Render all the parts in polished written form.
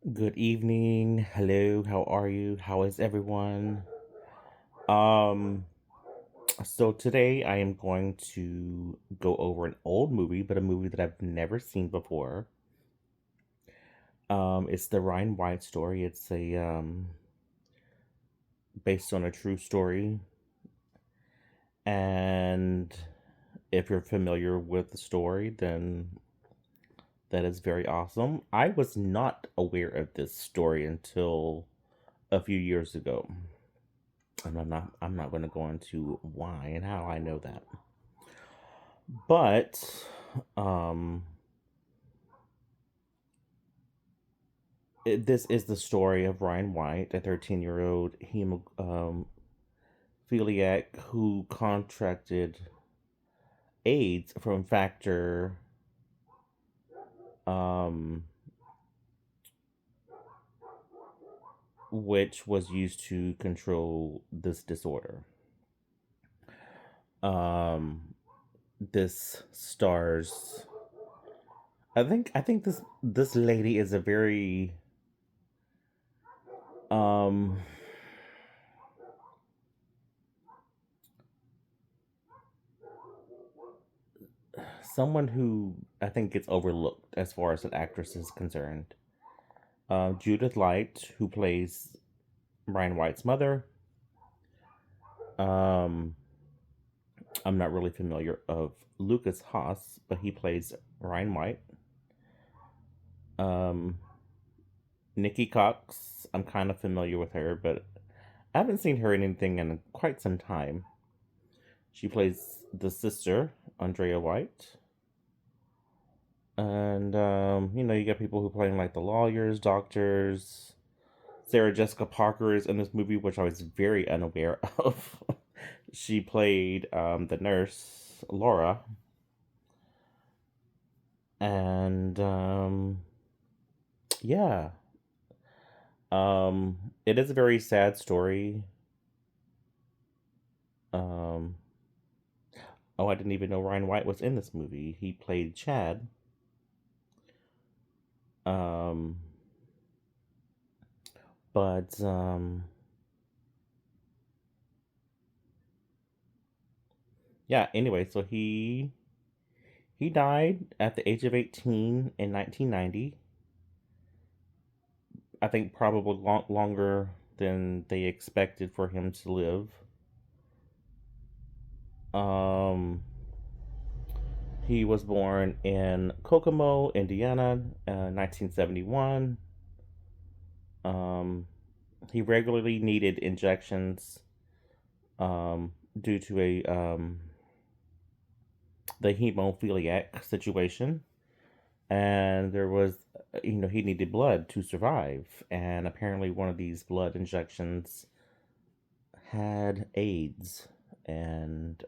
Good evening. Hello, how are you? How is everyone? Um, so today I am going to go over an old movie, but a movie that I've never seen before. It's the Ryan White story. It's a based on a true story. And if you're familiar with the story, then that is very awesome. I was not aware of this story until a few years ago. And I'm not going to go into why and how I know that. But um this is the story of Ryan White, a 13-year-old hemophiliac who contracted AIDS from factor um which was used to control this disorder. Um this stars I think this lady is a very um someone who I think gets overlooked as far as an actress is concerned. Judith Light, who plays Ryan White's mother. Um, I'm not really familiar of Lucas Haas, but he plays Ryan White. Um, Nikki Cox, I'm kind of familiar with her, but I haven't seen her in anything in quite some time. She plays the sister, Andrea White. And, you got people who play like the lawyers, doctors. Sarah Jessica Parker is in this movie, which I was very unaware of. She played the nurse, Laura. And yeah, it is a very sad story. Um, oh, I didn't even know Ryan White was in this movie. He played Chad. Um, but yeah. Anyway, so he died at the age of 18 in 1990. I think probably longer than they expected for him to live. Um, he was born in Kokomo, Indiana, 1971. Um, he regularly needed injections due to the hemophiliac situation, and there was, he needed blood to survive, and apparently one of these blood injections had AIDS, and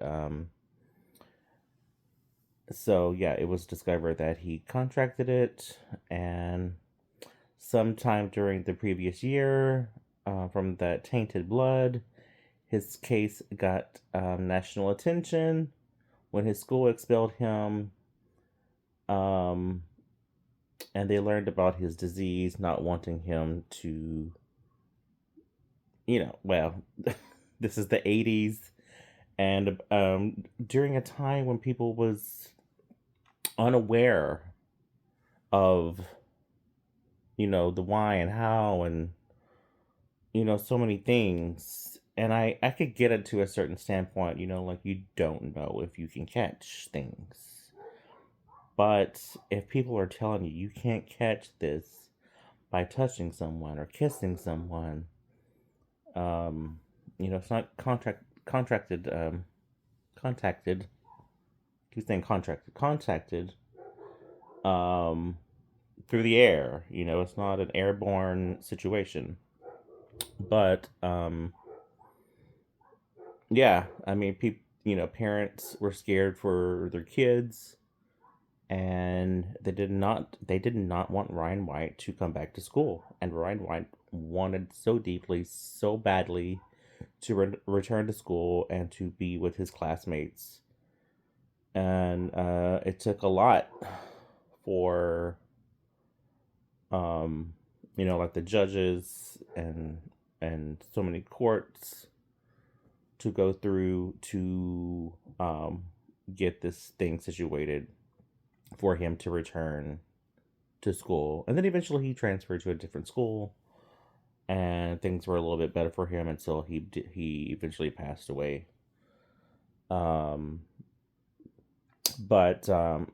so yeah, it was discovered that he contracted it, and sometime during the previous year, from that tainted blood, his case got national attention when his school expelled him, um, and they learned about his disease, not wanting him to, well, this is the 80s, and during a time when people was unaware of the why and how, and so many things. And I could get it to a certain standpoint, like you don't know if you can catch things, but if people are telling you you can't catch this by touching someone or kissing someone, um it's not contacted, keep saying contacted, um through the air. It's not an airborne situation. But yeah, I mean, people, parents were scared for their kids, and they did not want Ryan White to come back to school, and Ryan White wanted so deeply, so badly to return to school and to be with his classmates. And it took a lot for um like the judges and so many courts to go through to get this thing situated for him to return to school. And then eventually he transferred to a different school, and things were a little bit better for him until he eventually passed away. Um, but I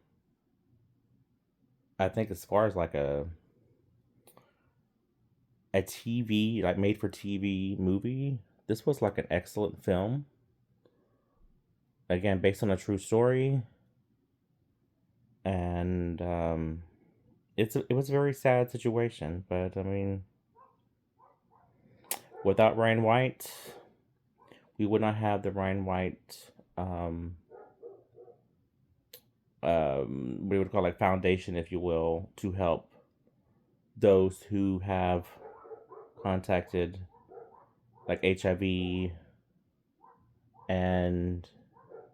think as far as like a TV, like made for TV movie, this was like an excellent film. Again, based on a true story, and it was a very sad situation. But I mean, without Ryan White, we would not have the Ryan White we would call like foundation, if you will, to help those who have contacted like HIV, and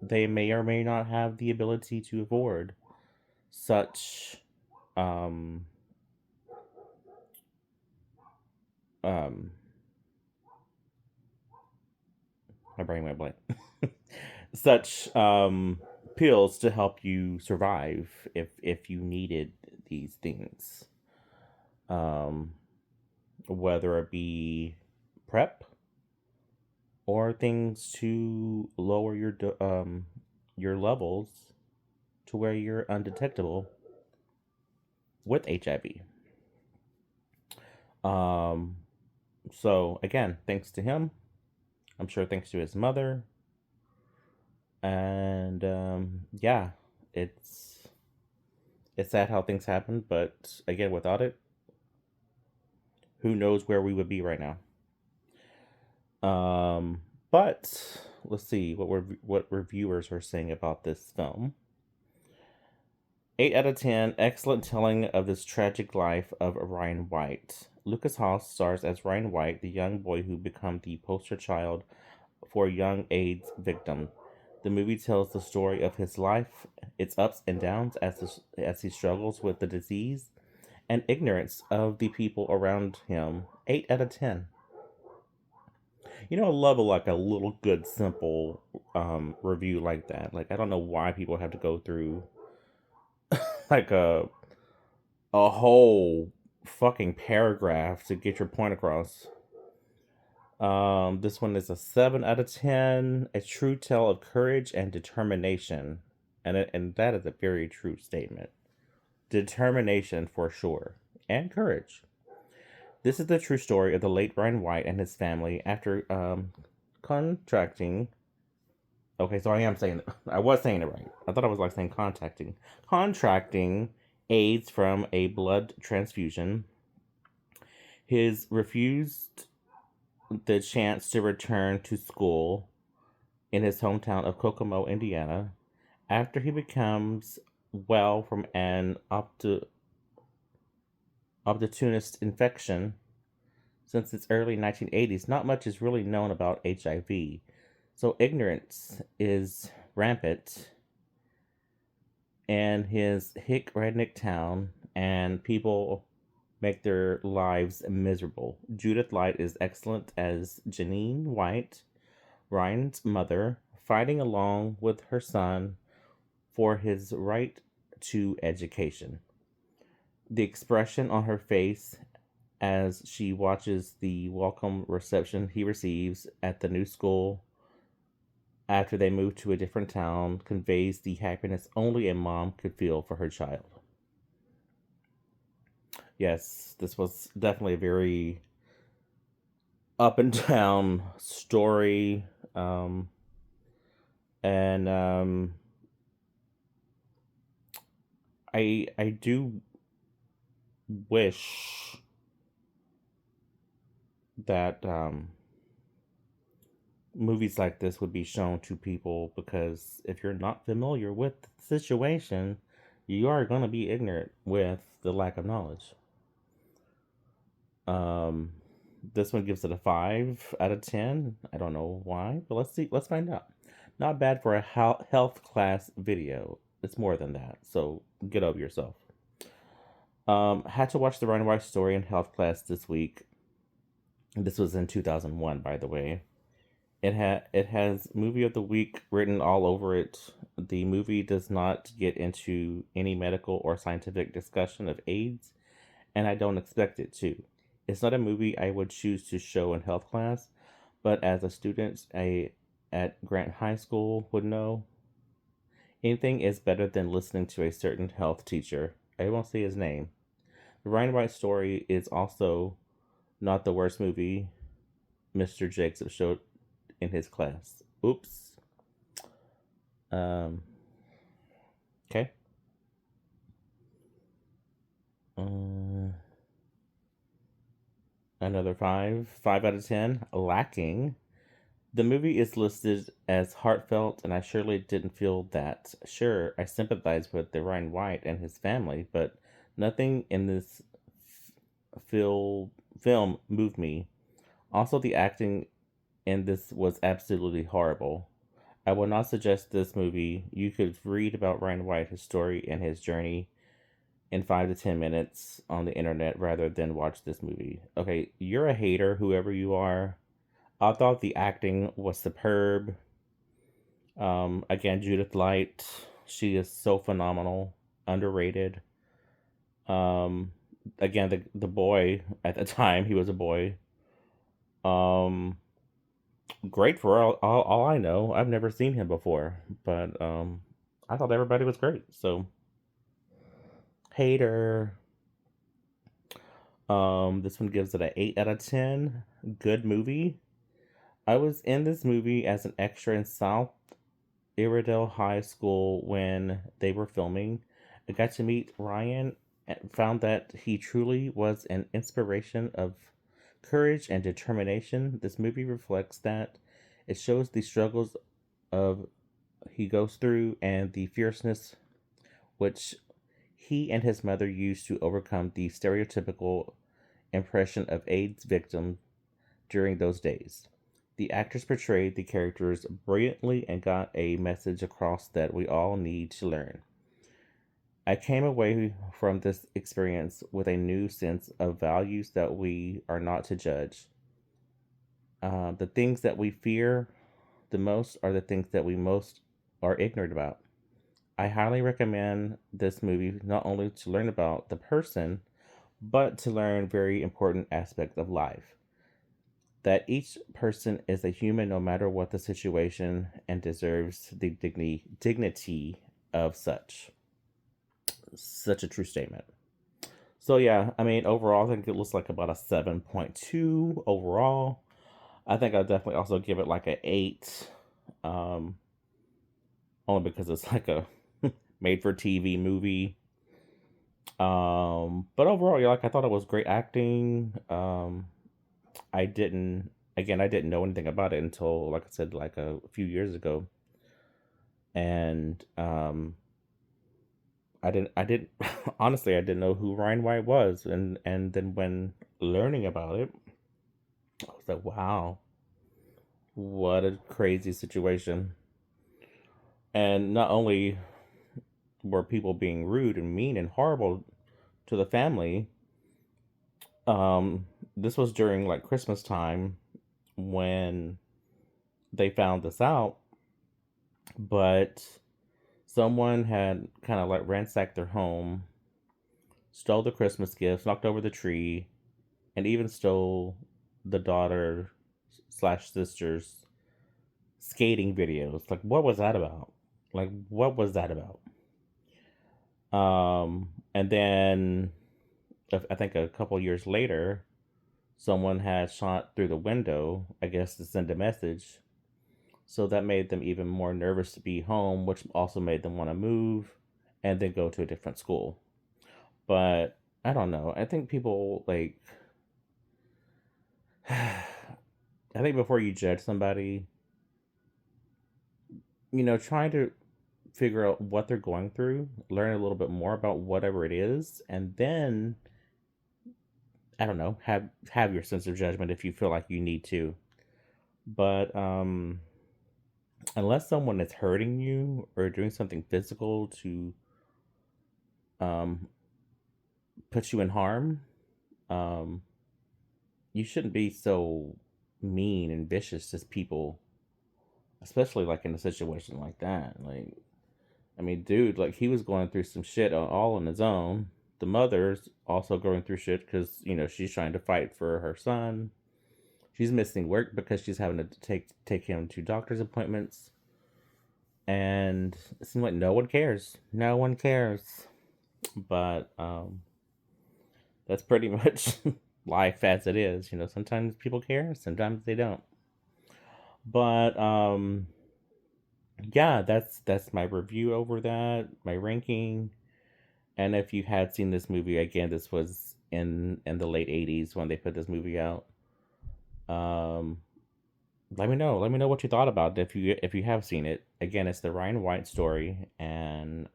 they may or may not have the ability to afford such um um my brain went blank. Such pills to help you survive if you needed these things, um whether it be prep or things to lower your levels to where you're undetectable with HIV. Um, so again, thanks to him. I'm sure thanks to his mother. And yeah, it's it's sad how things happen, but again, without it, who knows where we would be right now. But let's see what reviewers are saying about this film. 8 out of 10, excellent telling of this tragic life of Ryan White. Lucas Haas stars as Ryan White, the young boy who becomes the poster child for a young AIDS victim. The movie tells the story of his life, its ups and downs as he struggles with the disease and ignorance of the people around him. 8 out of 10. I love a little good simple review like that. Like I don't know why people have to go through like a whole fucking paragraph to get your point across. This one is a 7 out of 10, a true tale of courage and determination. And that is a very true statement. Determination for sure. And courage. This is the true story of the late Ryan White and his family after contracting. Okay, so I was saying it right. I thought I was like saying contracting AIDS from a blood transfusion. His refused the chance to return to school in his hometown of Kokomo, Indiana, after he becomes well from an opportunist infection. Since its early 1980s, not much is really known about HIV, so ignorance is rampant in his hick redneck town, and people make their lives miserable. Judith Light is excellent as Janine White, Ryan's mother, fighting along with her son for his right to education. The expression on her face as she watches the welcome reception he receives at the new school after they move to a different town conveys the happiness only a mom could feel for her child. Yes, this was definitely a very up and down story. And I do wish that movies like this would be shown to people, because if you're not familiar with the situation, you are going to be ignorant with the lack of knowledge. This one gives it a 5 out of 10. I don't know why, but let's find out. Not bad for a health class video. It's more than that, so get over yourself. Had to watch the Ryan White story in health class this week. This was in 2001, by the way. It has movie of the week written all over it. The movie does not get into any medical or scientific discussion of AIDS, and I don't expect it to. It's not a movie I would choose to show in health class, but as a student at Grant High School would know, anything is better than listening to a certain health teacher. I won't say his name. The Ryan White story is also not the worst movie Mr. Jacobs showed in his class. Oops. Um, okay. Uh, Another five. 5 out of 10. Lacking. The movie is listed as heartfelt, and I surely didn't feel that. Sure, I sympathize with the Ryan White and his family, but nothing in this film moved me. Also, the acting in this was absolutely horrible. I would not suggest this movie. You could read about Ryan White, his story, and his journey in 5 to 10 minutes on the internet rather than watch this movie. Okay, you're a hater, whoever you are. I thought the acting was superb. Again, Judith Light, she is so phenomenal, underrated. Um, Again, the boy at the time, he was a boy. Um, Great for all I know. I've never seen him before, but I thought everybody was great. So hater. This one gives it an 8 out of 10. Good movie. I was in this movie as an extra in South Iredell High School when they were filming. I got to meet Ryan and found that he truly was an inspiration of courage and determination. This movie reflects that. It shows the struggles of he goes through and the fierceness which he and his mother used to overcome the stereotypical impression of AIDS victim during those days. The actors portrayed the characters brilliantly and got a message across that we all need to learn. I came away from this experience with a new sense of values that we are not to judge. The things that we fear the most are the things that we most are ignorant about. I highly recommend this movie not only to learn about the person, but to learn very important aspects of life. That each person is a human no matter what the situation and deserves the dignity of such. Such a true statement. So yeah, I mean overall I think it looks like about a 7.2 overall. I think I'll definitely also give it like an 8. Um Only because it's like a made for TV movie. But overall, yeah, like I thought it was great acting. I didn't I didn't know anything about it until like I said like a few years ago. And I didn't honestly I didn't know who Ryan White was, and then when learning about it, I was like, wow, what a crazy situation. And not only were people being rude and mean and horrible to the family, this was during like Christmas time when they found this out, but someone had kind of like ransacked their home, stole the Christmas gifts, knocked over the tree, and even stole the daughter slash sister's skating videos. Like, what was that about? Like, what was that about? And then I think a couple years later, someone had shot through the window, I guess to send a message. So that made them even more nervous to be home, which also made them want to move and then go to a different school. But I don't know. I think people like, I think before you judge somebody, trying to figure out what they're going through, learn a little bit more about whatever it is, and then I don't know, have your sense of judgment if you feel like you need to. But unless someone is hurting you or doing something physical to um puts you in harm, you shouldn't be so mean and vicious to people, especially like in a situation like that. Like, I mean, dude, like he was going through some shit all on his own. The mother's also going through shit because she's trying to fight for her son. She's missing work because she's having to take him to doctor's appointments, and it seems like no one cares. No one cares. But that's pretty much life as it is. Sometimes people care, sometimes they don't. But yeah, that's my review over that, my ranking. And if you had seen this movie, again, this was in the late 80s when they put this movie out. Um let me know. Let me know what you thought about it if you have seen it. Again, it's the Ryan White story, and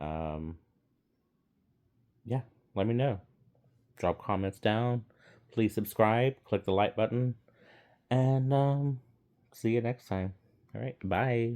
yeah, let me know. Drop comments down. Please subscribe, click the like button, and see you next time. All right, bye.